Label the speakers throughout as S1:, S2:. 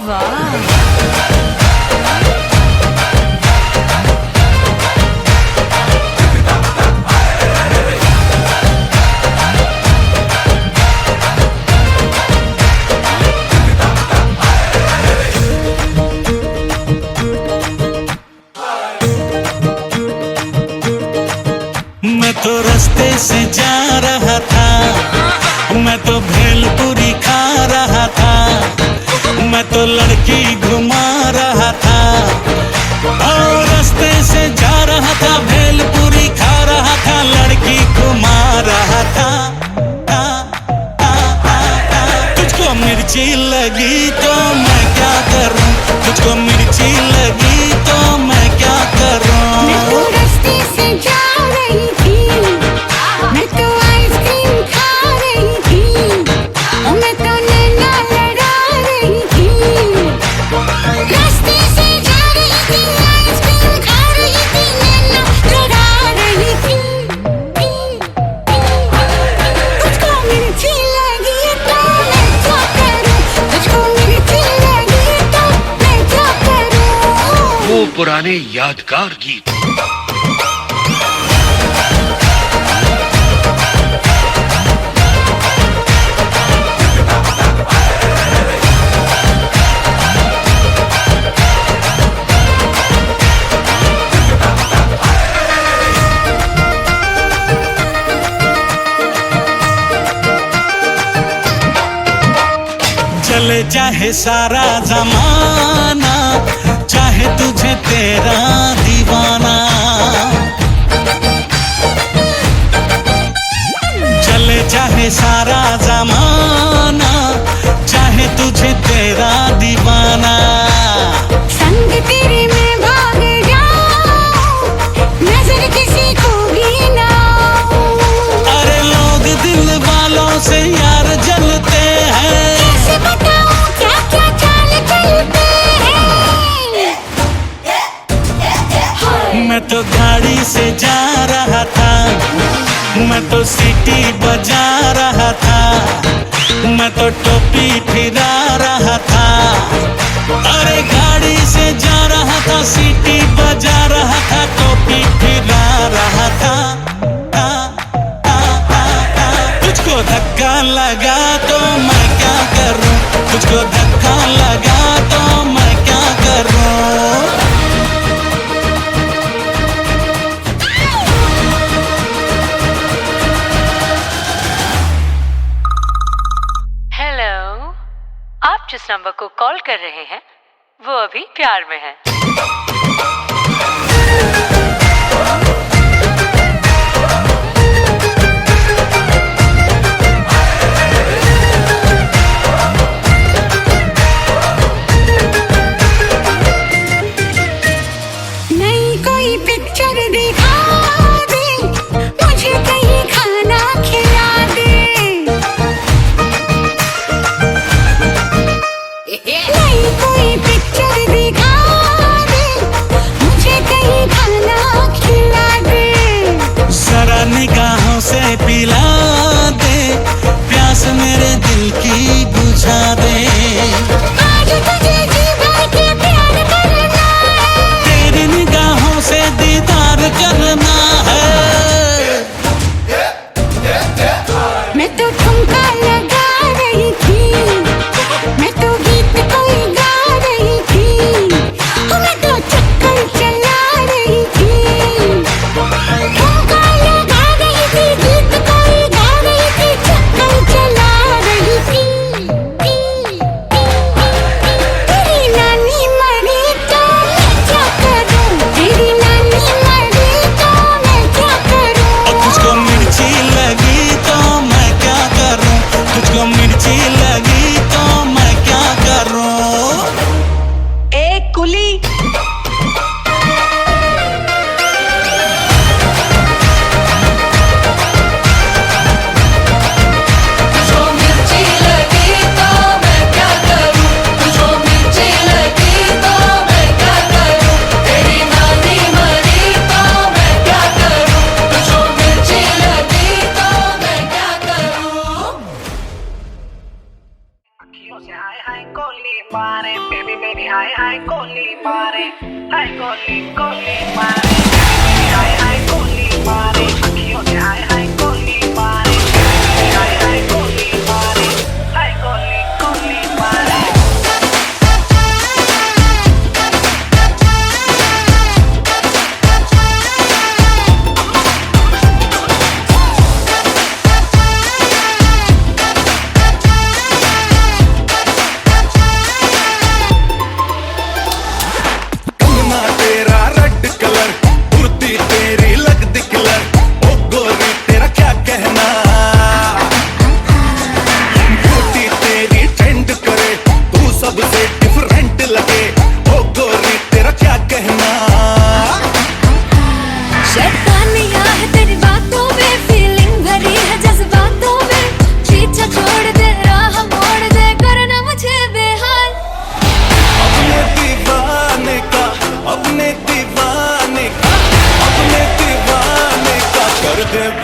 S1: मैं तो रास्ते से जा रहा था, मैं तो भेलपुरी खा रहा था, मैं तो लड़की घुमा रहा था। और रास्ते से जा रहा था, भेलपुरी खा रहा था, लड़की घुमा रहा था। तुझको मिर्ची लगी तो मैं क्या करूं, तुझको मिर्ची लगी तो मैं क्या करूं।
S2: मैं तो रास्ते से जा रही थी, मैं तो आइसक्रीम खा रही थी, मैं तो नैना लड़ा रही थी। रास्ते से जा रही थी, आइसक्रीम खा रही थी, नैना लड़ा रही थी। तुझको मिर्ची लगी तो मैं क्या करूं, तुझको मिर्ची लगी तो मैं क्या करूं।
S3: वो पुराने यादगार गीत।
S1: चले चाहे सारा जमाना, चाहे तुझे तेरा दीवाना। चले चाहे सारा जमाना, चाहे तुझे तेरा दीवाना।
S2: संग तेरे में भाग जाऊं, नजर किसी को भी ना।
S1: अरे लोग दिल वालों से यार जलते हैं,
S2: कैसे बताऊं क्या क्या चाल चलते हैं।
S1: मैं तो गाड़ी से जा रहा था, मैं तो सीटी बजा रहा था, मैं तो टोपी फिरा रहा था। अरे गाड़ी से जा रहा था, सीटी बजा रहा था, टोपी फिरा रहा था। तुझको धक्का लगा तो मैं क्या करूं, तुझको धक्का लगा तो मैं क्या करूं।
S4: हेलो, आप जिस नंबर को कॉल कर रहे हैं वो अभी प्यार में है।
S2: नई कोई पिक्चर दिखा दे, मुझे कहीं खाना खिला दे। नई कोई पिक्चर दिखा दे, मुझे कहीं खाना
S5: मारे, हाय गोली गोली मारे, हाय हाय गोली मारे, अखियों से हाय हाय गोली मारे, हाय हाय गोली मारे, हाय गोली गोली मारे।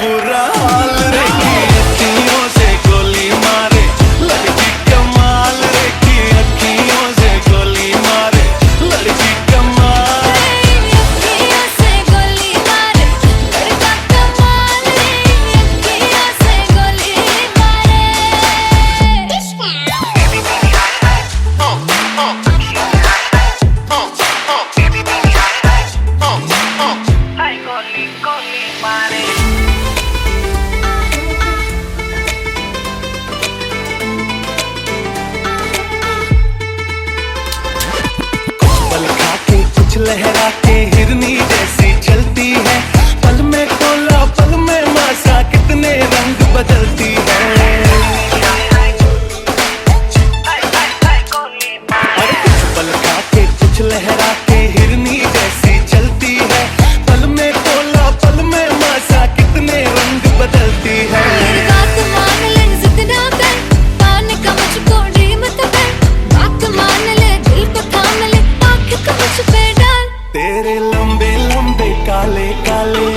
S6: बुरा हाल रे अखियों से गोली मारे, लड़की कमाल रे अखियों से गोली मारे, लड़की कमाल,
S2: अखियों से गोली मारे, लड़का कमाल रे, अखियों से गोली मारे।
S5: हाय गोली गोली मारे।
S6: पल खा के कुछ लहरा के हिरनी जैसी चलती है, पल में कोला पल में मासा कितने रंग बदलती है। अरे कुछ पल खा के कुछ लहरा के हिरनी जैसी चलती है, पल में कोला पल में मासा कितने रंग बदलती है।
S2: मेरी बात मान ले जिद ना कर, पाने का मुझको ड्रीम तो कर, बात मान ले दिल को थाम ले, आँख को मुझ पे डाल।
S6: तेरे लंबे लंबे काले काले,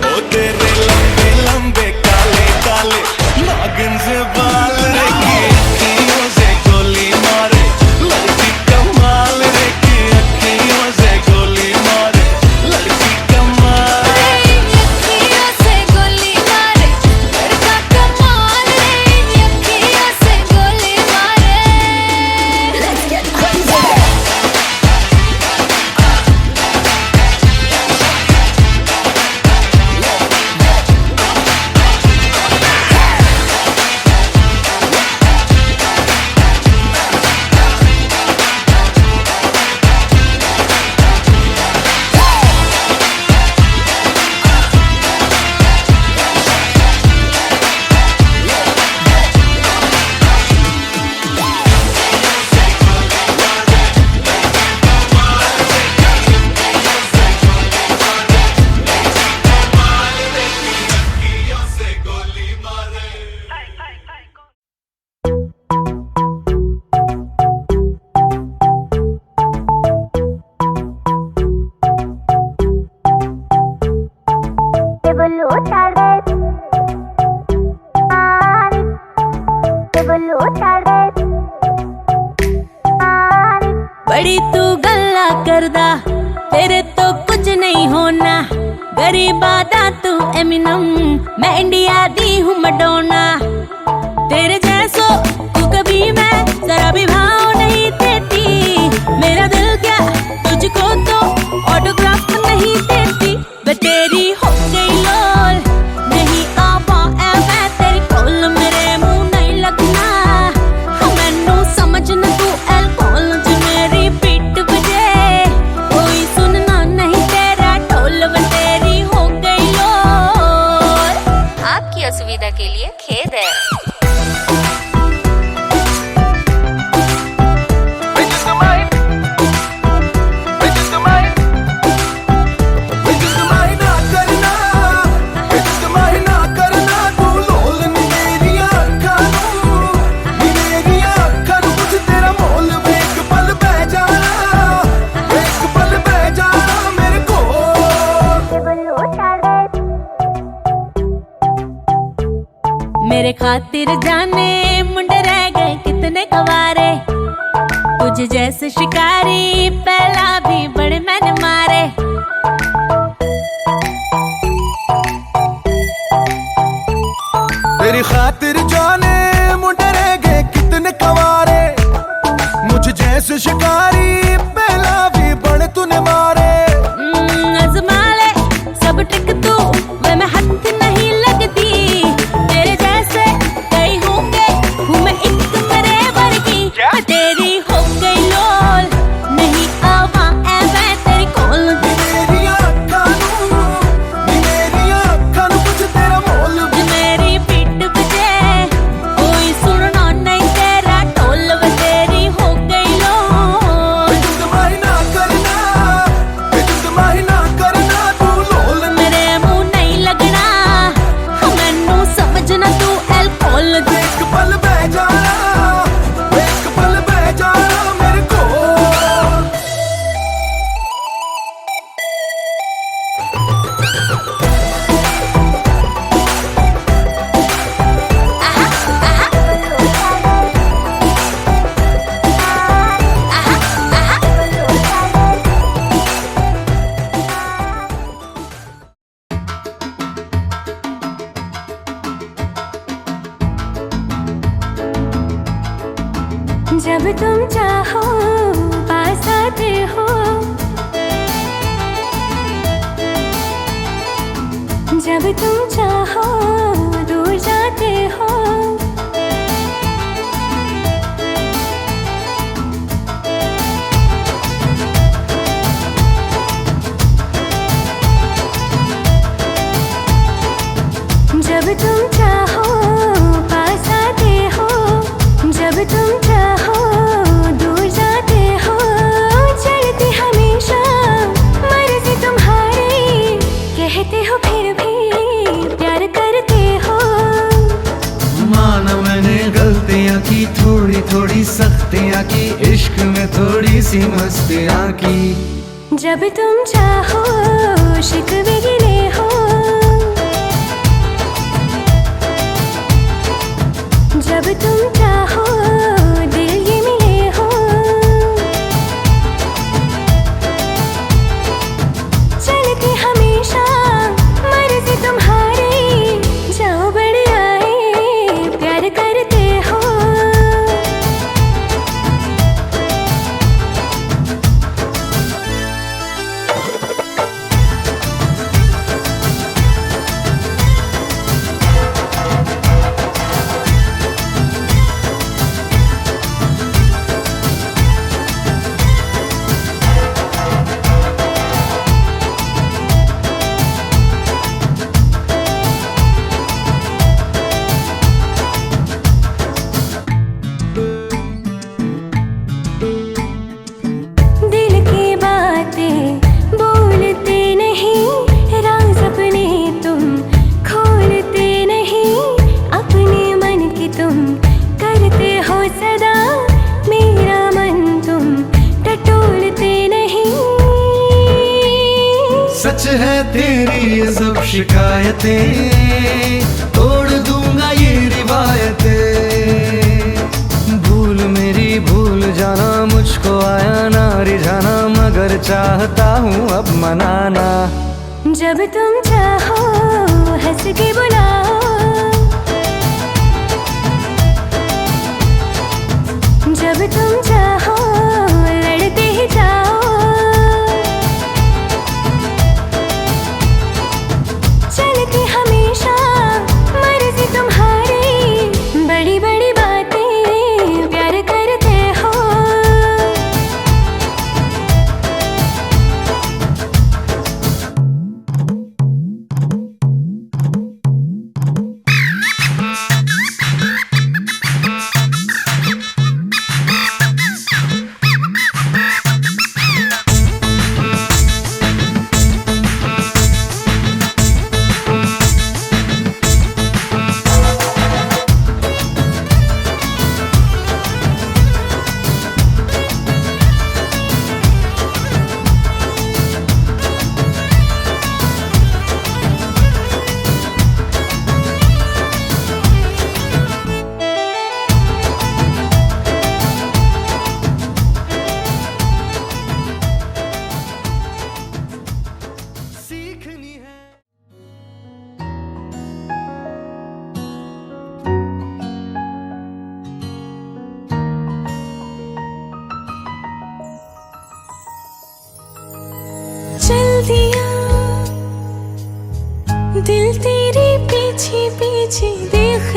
S6: ओ तेरे लंबे लंबे काले काले नागिन से बाल रे अखियों से गोली मारे, लड़की कमाल रे अखियों से गोली मारे, लड़की कमाल,
S2: अखियों से गोली मारे, लड़का कमाल रे, अखियों से गोली मारे। Let's get crazy.
S7: बड़ी तू गल्ला करदा, तेरे तो कुछ नहीं होना, गरीबा दा तू एमिनम, मैं इंडिया दी हूँ मडोना। तेरे जैसो को कभी मैं जरा भी भाव नहीं देती, मेरा दिल क्या तुझको तो ऑटोग्राफ नहीं देती। मैं तेरी हो गई लोल, नहीं आ पाए मैं तेरी कोल, मेरे मुंह नहीं लगना, मैनू समझना तू एल्कोहल च मेरी पीठ बजे, कोई सुनना नहीं तेरा ढोल, मैं तेरी हो गई लोल। आपकी असुविधा के लिए खेद है। मेरे खातिर जाने मुंडे रह गए कितने कवारे, तू मुझे जैसे शिकारी पहला भी बड़े मैंने मारे।
S6: तेरी खातिर जाने मुंडे रह गए कितने कवारे, मुझे जैसे शिकारी पहला भी बड़े तूने मारे।
S7: आजमा ले सब ट्रिक तू, मैं हाथ नहीं लगती। तेरे जैसे कई होंगे, हूँ मैं एक मेरे वर्गी। मैं तेरी हो गई लोल, नहीं आवा ऐ मैं तेरी कोल।
S6: मेरिया अक्खां नूं कुछ तेरा मोल।
S7: मेरी पीठ बजे कोई सुनना नहीं तेरा ढोल। वे तेरी हो गई लोल,
S6: जुदमाही ना करना तू लोल।
S7: मेरे मुंह नहीं लगना, मैनू समझना तू एल्कोहल।
S6: एक पल बह जाना मेरे को।
S2: जब तुम चाहो पास आते हो, जब तुम चाहो दूर जाते हो। जब तुम चाहो पास आते हो, जब तुम चाहो दूर जाते हो। चलती हमेशा मर्जी तुम्हारी, कहते हो फिर भी प्यार करते हो।
S6: माना मैंने गलतियां की, थोड़ी थोड़ी सख्तियां की, इश्क में थोड़ी सी मस्तियां की।
S2: जब तुम चाहो शिकवे गिले हो, जब तुम चाहो दिल ये मिले हो। चलती हमेशा मर्जी तुम्हारी, जाओ बड़े आए प्यार करते हो।
S6: सच है तेरी ये सब शिकायतें, तोड़ दूंगा ये रिवायतें। भूल मेरी भूल जाना, मुझको आया ना रिझाना, मगर चाहता हूँ अब मनाना।
S2: जब तुम चाहो हंस के बुलाओ, जब तुम चाहो लड़ते ही जाओ। चलती हमेशा मर्जी तुम्हारी, बड़ी बड़ी बातें प्यार करते हो।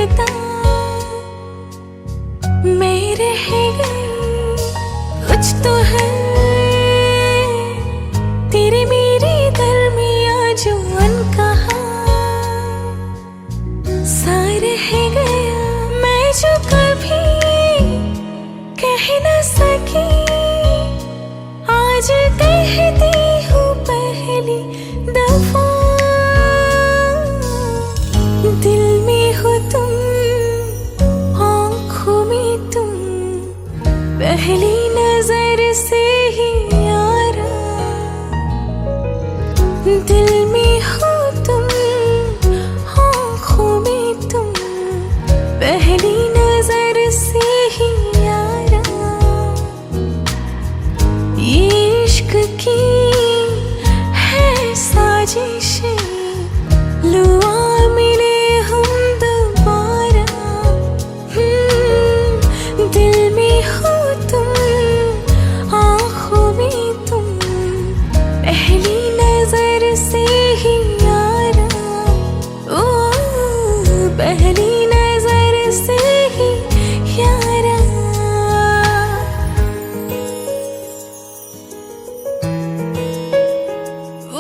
S7: बता मैं रह गई कुछ तो है तेरे मेरे दरमियां जो अनकहा सा रह गया मैं जो कभी कह न सकी आज कहती हूँ पहली दफा दिल में हो तुम आँखों में तुम पहली नजर से ही यारा दिल में हो तुम आँखों में तुम पहली नजर से ही यारा ये इश्क की है साजिशें लो आ मिले हम दोबारा दिल में हो तुम आँखों में तुम पहली नजर से ही यारा ओ पहली नजर से ही यारा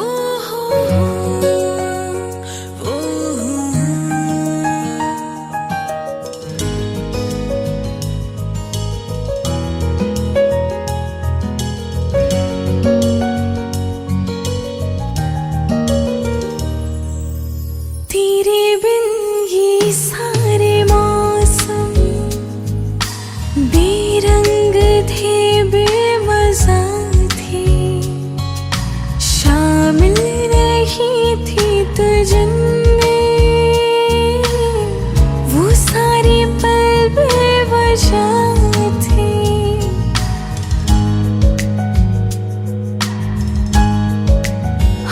S7: ओ हो तेरे बिन ये सारे मौसम बेरंग थे बेमज़ा थे शामिल नहीं थी तुझमें वो सारे पल बेवजह थे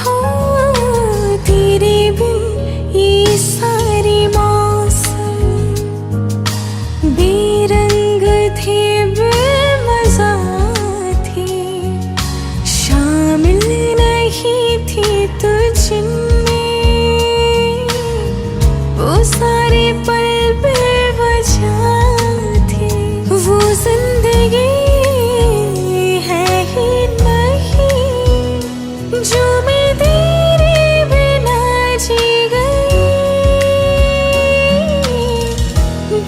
S7: हो तेरे बिन ये सारे मौसम बेरंग थे बेमज़ा थे शामिल नहीं थी तुझमें वो सारे पल बेवजह थे वो जिंदगी है ही नहीं जो मैं तेरे बिना जी गई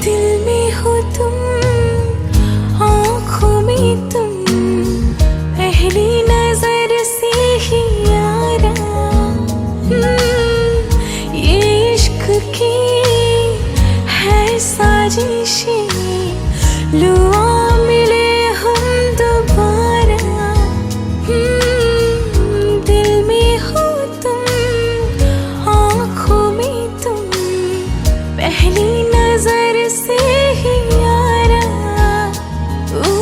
S7: दिल में हो तुम आँखों में तुम पहली नजर से ही यारा ये इश्क की है साजिशें लो आ मिले हम दोबारा दिल में हो तुम आँखों में तुम पहली नजर से ही यारा ओ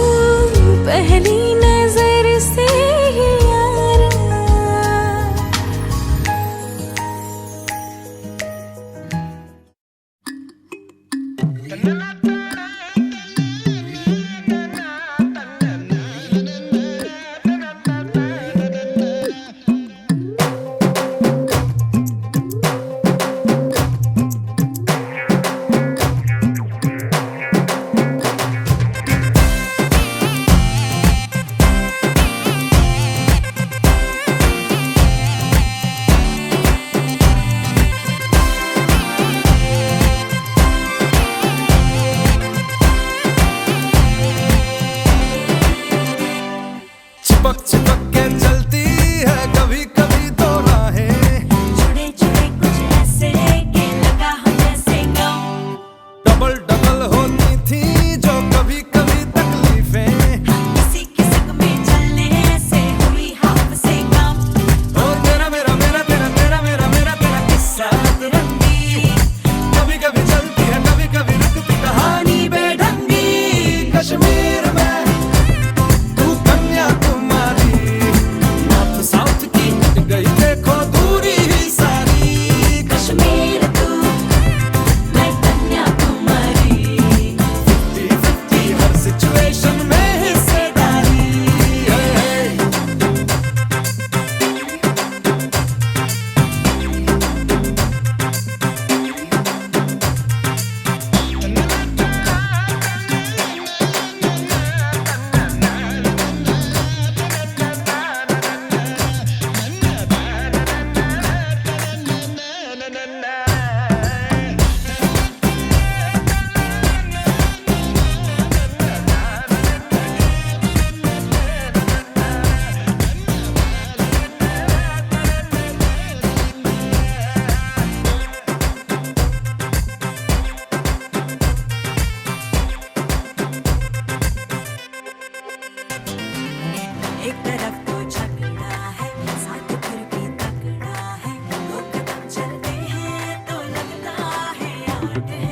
S7: पहली नजर से ही यारा करते